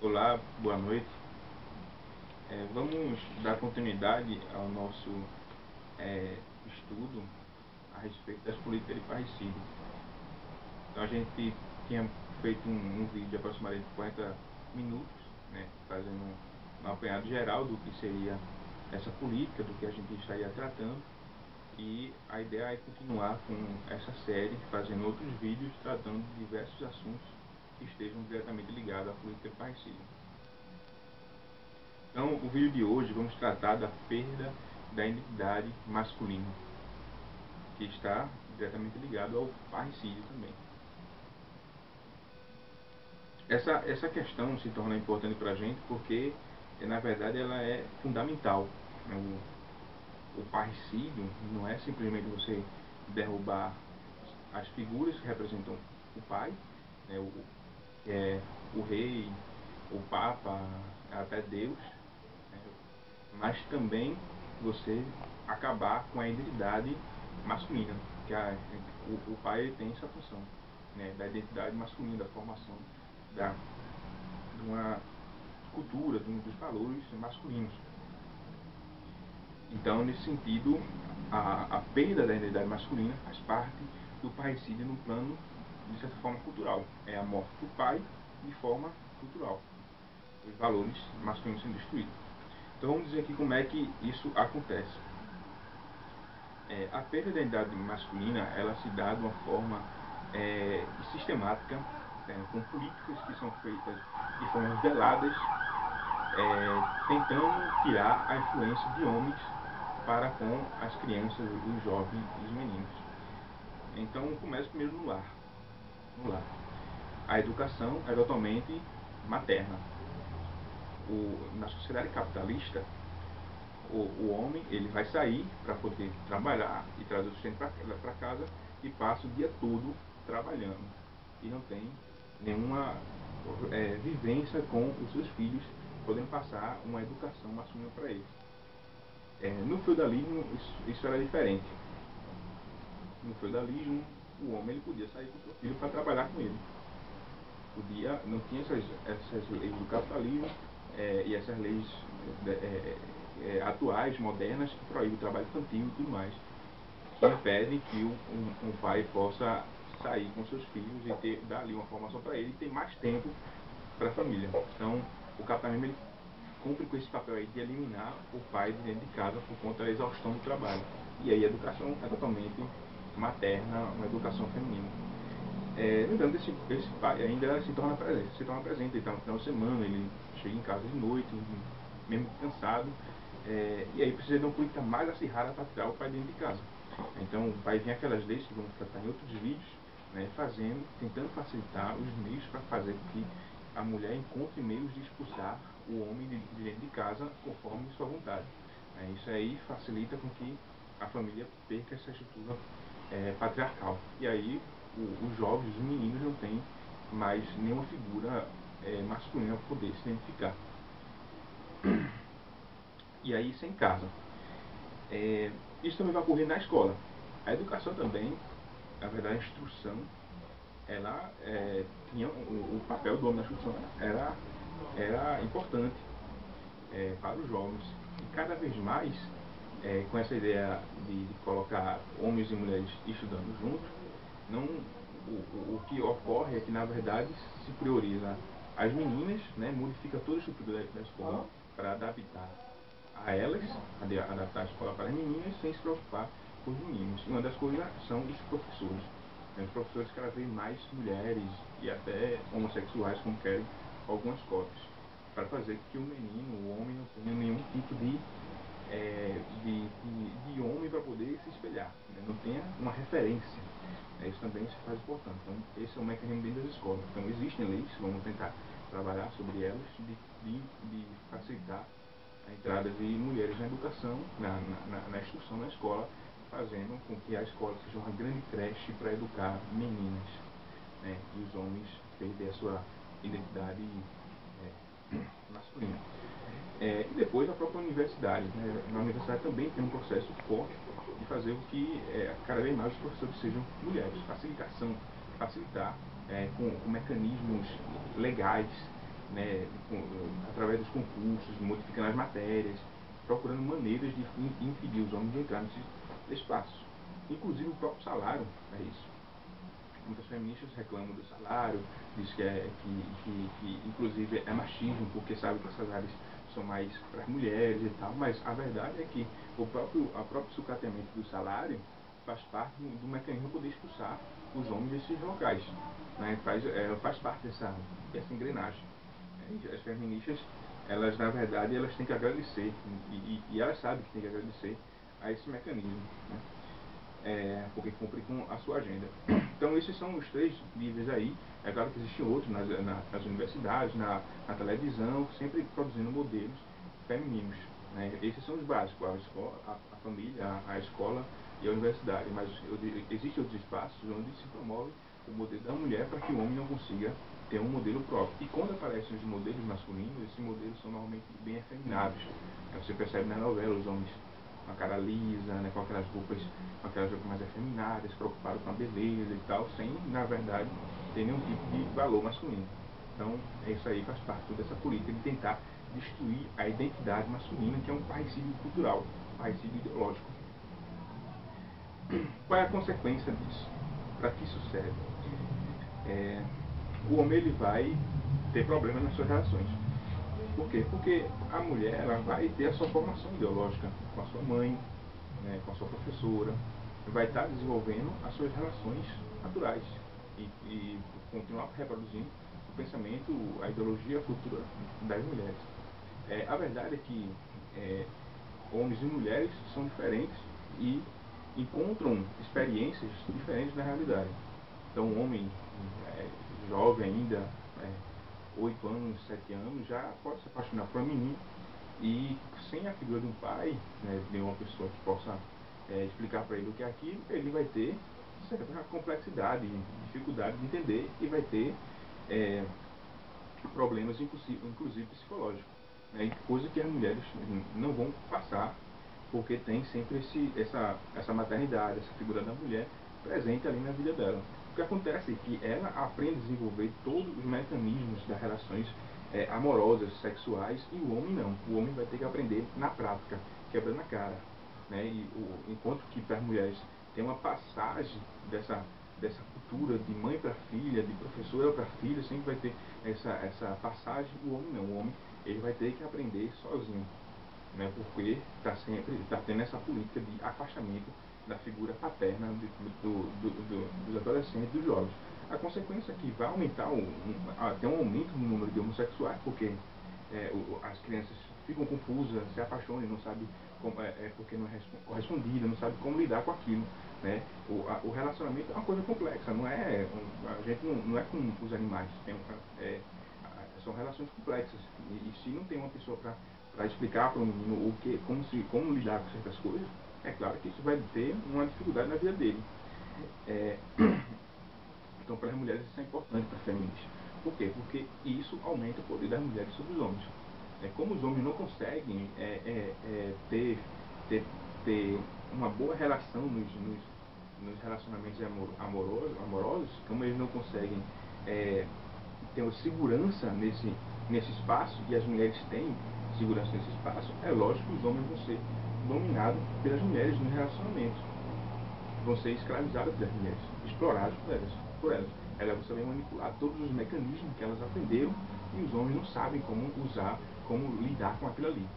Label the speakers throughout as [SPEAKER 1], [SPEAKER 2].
[SPEAKER 1] Olá, boa noite. Vamos dar continuidade ao nosso estudo a respeito das políticas de parricídio. Então a gente tinha feito um vídeo de aproximadamente 40 minutos, né, fazendo um apanhado geral do que seria essa política, do que a gente estaria tratando. E a ideia é continuar com essa série, fazendo outros vídeos tratando de diversos assuntos que estejam diretamente ligados à política de parricídio. Então, o vídeo de hoje vamos tratar da perda da identidade masculina, que está diretamente ligado ao parricídio também. Essa questão se torna importante para a gente porque, na verdade, ela é fundamental. O parricídio não é simplesmente você derrubar as figuras que representam o pai, né, que é o rei, o papa, até Deus, mas também você acabar com a identidade masculina, que o pai tem essa função, né, da identidade masculina, da formação de uma cultura, dos valores masculinos. Então, nesse sentido, a perda da identidade masculina faz parte do parricídio no plano, de certa forma, cultural. É a morte do pai de forma cultural. Os valores masculinos sendo destruídos. Então vamos dizer aqui como é que isso acontece. A perda da identidade masculina, ela se dá de uma forma sistemática, com políticas que são feitas de formas veladas, tentando tirar a influência de homens para com as crianças, os jovens e os meninos. Então começa primeiro no lar. A educação é totalmente materna. Na sociedade capitalista, o homem ele vai sair para poder trabalhar e trazer o sustento para casa e passa o dia todo trabalhando e não tem nenhuma vivência com os seus filhos, podendo passar uma educação masculina para eles. No feudalismo isso era diferente. No feudalismo o homem ele podia sair com seu filho para trabalhar com ele. Não tinha essas leis do capitalismo e essas leis atuais, modernas, que proíbem o trabalho infantil e tudo mais, que impedem que um pai possa sair com seus filhos e dar ali uma formação para ele e ter mais tempo para a família. Então, o capitalismo ele cumpre com esse papel aí de eliminar o pai de dentro de casa por conta da exaustão do trabalho. E aí a educação é totalmente materna, uma educação feminina. No entanto, esse pai ainda se torna presente. Então, no final de semana, ele chega em casa de noite, mesmo cansado, e aí precisa de uma política mais acirrada para tirar o pai dentro de casa. Então, vai vir aquelas leis que vamos tratar em outros vídeos, né, tentando facilitar os meios para fazer com que a mulher encontre meios de expulsar o homem de dentro de casa conforme sua vontade. Isso aí facilita com que a família perca essa estrutura patriarcal. E aí os jovens, os meninos, não têm mais nenhuma figura masculina para poder se identificar. E aí isso é em casa. Isso também vai ocorrer na escola. A educação também, na verdade, a instrução, ela tinha o papel do homem na instrução era importante para os jovens. E cada vez mais, com essa ideia de colocar homens e mulheres estudando juntos, o que ocorre é que, na verdade, se prioriza as meninas, né, modifica toda a estrutura da escola para adaptar a elas, adaptar a escola para as meninas, sem se preocupar com os meninos. E uma das coisas são os professores. Os professores cada vez mais mulheres e até homossexuais, como querem algumas cotas, para fazer com que o menino, o homem, não tenha nenhum tipo de homem para poder se espelhar, né? Não tenha uma referência. Isso também se faz importante. Então, esse é o mecanismo dentro das escolas. Então, existem leis, vamos tentar trabalhar sobre elas, de facilitar a entrada de mulheres na educação, na instrução na escola, fazendo com que a escola seja uma grande creche para educar meninas, né? E os homens perder a sua identidade masculina. E depois a própria universidade, né? Na universidade também tem um processo forte de fazer com que cada vez mais os professores sejam mulheres, facilitar com mecanismos legais né, através dos concursos, modificando as matérias, procurando maneiras de impedir os homens de entrar nesses espaços. Inclusive o próprio salário é isso. Muitas feministas reclamam do salário, diz que inclusive é machismo, porque sabe que os salários são mais para as mulheres e tal, mas a verdade é que o próprio sucateamento do salário faz parte do mecanismo poder expulsar os homens desses locais, né? Faz parte dessa engrenagem. As feministas, elas na verdade, elas têm que agradecer, e elas sabem que têm que agradecer a esse mecanismo, né? Porque cumpre com a sua agenda. Então esses são os 3 livros aí. É claro que existem outros nas universidades, na televisão, sempre produzindo modelos femininos, né? Esses são os básicos, a família, a escola e a universidade. Mas existem outros espaços onde se promove o modelo da mulher para que o homem não consiga ter um modelo próprio. E quando aparecem os modelos masculinos, esses modelos são normalmente bem efeminados. Você percebe na novela os homens com a cara lisa, né, com aquelas roupas mais efeminadas, preocupados com a beleza e tal, sem, na verdade, ter nenhum tipo de valor masculino. Então, isso aí faz parte dessa política de tentar destruir a identidade masculina, que é um parricídio cultural, um parricídio ideológico. Qual é a consequência disso? Para que isso serve? O homem ele vai ter problemas nas suas relações. Por quê? Porque a mulher ela vai ter a sua formação ideológica com a sua mãe, né, com a sua professora, vai estar desenvolvendo as suas relações naturais e continuar reproduzindo o pensamento, a ideologia, a cultura das mulheres. A verdade é que homens e mulheres são diferentes e encontram experiências diferentes na realidade. Então, um homem jovem ainda, 8 anos, 7 anos, já pode se apaixonar por uma menina e sem a figura de um pai, né, de uma pessoa que possa explicar para ele o que é aquilo, ele vai ter certa complexidade, dificuldade de entender e vai ter problemas inclusive psicológicos, né, coisa que as mulheres não vão passar porque tem sempre essa maternidade, essa figura da mulher presente ali na vida dela. O que acontece é que ela aprende a desenvolver todos os mecanismos das relações amorosas, sexuais, e o homem não. O homem vai ter que aprender na prática, quebrando a cara, né? Enquanto que para as mulheres tem uma passagem dessa cultura de mãe para filha, de professora para filha, sempre vai ter essa passagem. O homem não. O homem ele vai ter que aprender sozinho, né, porque está tendo essa política de afastamento da figura paterna dos adolescentes, dos jovens. A consequência é que vai aumentar, até um aumento no número de homossexuais, porque as crianças ficam confusas, se apaixonam e não sabem porque não é correspondida, não sabe como lidar com aquilo, né? O relacionamento é uma coisa complexa, não é a gente não é com os animais, são relações complexas e se não tem uma pessoa para explicar para o menino como lidar com certas coisas, é claro que isso vai ter uma dificuldade na vida dele. Então, para as mulheres isso é importante para as feministas. Por quê? Porque isso aumenta o poder das mulheres sobre os homens. Como os homens não conseguem ter uma boa relação nos relacionamentos amorosos, como eles não conseguem ter uma segurança nesse espaço, e as mulheres têm segurança nesse espaço, é lógico que os homens vão ser dominados pelas mulheres nos relacionamentos, vão ser escravizados pelas mulheres, explorados por elas. Elas vão saber manipular todos os mecanismos que elas aprenderam e os homens não sabem como usar, como lidar com aquilo ali.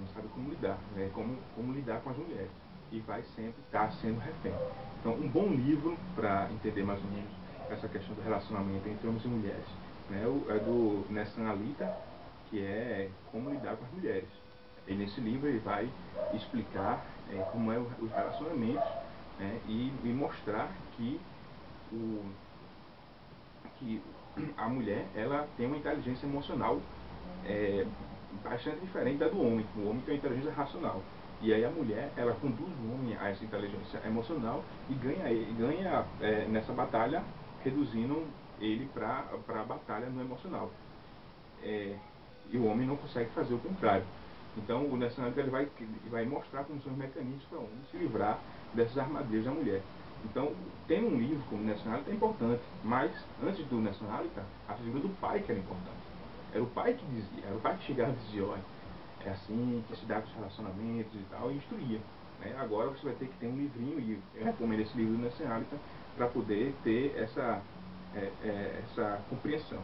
[SPEAKER 1] Não sabem como lidar, né? como lidar com as mulheres. E vai sempre estar sendo refém. Então, um bom livro para entender mais ou menos essa questão do relacionamento entre homens e mulheres, né, é do Nessan Alita, que é Como Lidar com as Mulheres. E nesse livro ele vai explicar como é os relacionamentos, né, e mostrar que a mulher ela tem uma inteligência emocional bastante diferente da do homem. O homem tem uma inteligência racional. E aí a mulher, ela conduz o homem a essa inteligência emocional e ganha nessa batalha, reduzindo ele para a batalha no emocional. E o homem não consegue fazer o contrário. Então o Nacionalista ele vai mostrar como são os mecanismos para o homem se livrar dessas armadilhas da mulher. Então, tem um livro como o Nacionalista é importante, mas antes do Nacionalista, a figura do pai que era importante. Era o pai que dizia, era o pai que chegava e dizia, olha, é assim que se dá com os relacionamentos e tal, e instruía. Né? Agora você vai ter que ter um livrinho, e eu recomendo esse livro nessa hábito, para poder ter essa compreensão.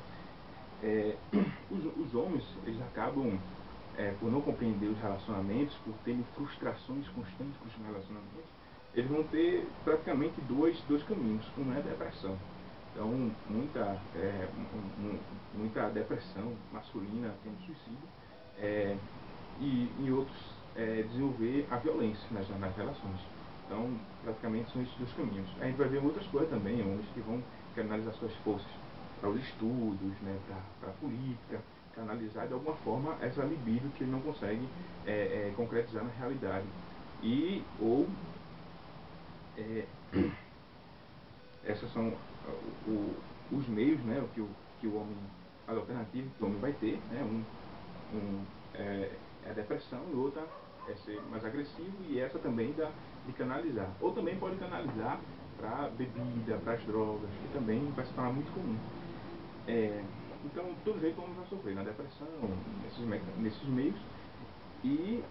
[SPEAKER 1] Os homens, eles acabam, por não compreender os relacionamentos, por terem frustrações constantes com os relacionamentos, eles vão ter praticamente dois caminhos. Um é a depressão. Então, muita depressão masculina, tem um suicídio, e em outros, desenvolver a violência nas relações. Então, praticamente são esses dois caminhos. A gente vai ver outras coisas também, homens que vão canalizar suas forças para os estudos, né, para a política, canalizar de alguma forma essa libido que ele não consegue concretizar na realidade. Esses são os meios, né, que o homem, as alternativas que o homem vai ter, né, é a depressão, e outra é ser mais agressivo, e essa também de canalizar. Ou também pode canalizar para bebida, para as drogas, que também vai se tornar muito comum. Então, todo jeito o homem vai sofrer na depressão, nesses meios, e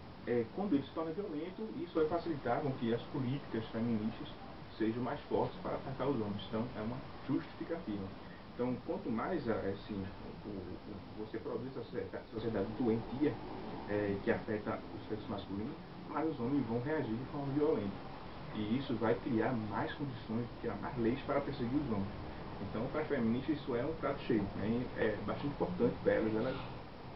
[SPEAKER 1] quando ele se torna violento, isso vai facilitar com que as políticas feministas sejam mais fortes para atacar os homens. Então, é uma justificativa. Então, quanto mais você produz essa sociedade doentia, que afeta o sexo masculino, mais os homens vão reagir de forma violenta. E isso vai criar mais condições, criar mais leis para perseguir os homens. Então, para as feministas, isso é um prato cheio. Né? É bastante importante para elas.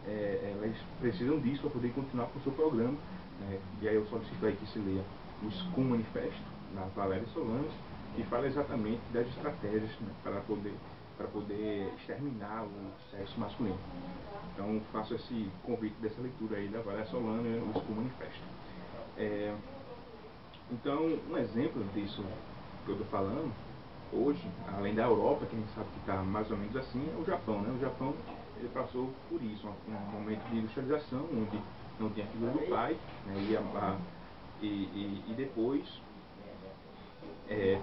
[SPEAKER 1] Elas precisam disso para poder continuar com o seu programa. Né? E aí eu solicito aí que se leia o Scum Manifesto, da Valéria Solanas, que fala exatamente das estratégias, né, para poder exterminar o sexo masculino. Então, faço esse convite dessa leitura aí da Valéria Solanas, o Scum Manifesto. Então, um exemplo disso que eu estou falando, hoje, além da Europa, que a gente sabe que está mais ou menos assim, é o Japão. Né? O Japão, ele passou por isso, um momento de industrialização, onde não tinha figura do pai, né? E depois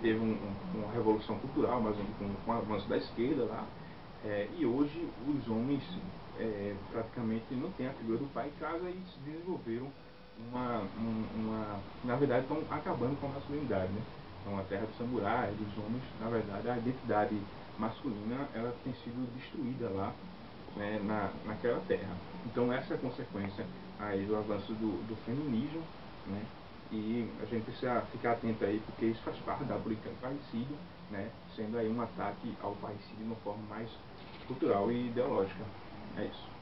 [SPEAKER 1] teve uma revolução cultural, mas com o avanço da esquerda lá, e hoje os homens praticamente não têm a figura do pai em casa, e se desenvolveram na verdade estão acabando com a masculinidade, né? Então, a terra dos samurais, dos homens, na verdade a identidade masculina, ela tem sido destruída lá, né, naquela terra. Então, essa é a consequência aí do avanço do feminismo, né? E a gente precisa ficar atento aí, porque isso faz parte da política do parricídio, né? Sendo aí um ataque ao parricídio de uma forma mais cultural e ideológica. É isso.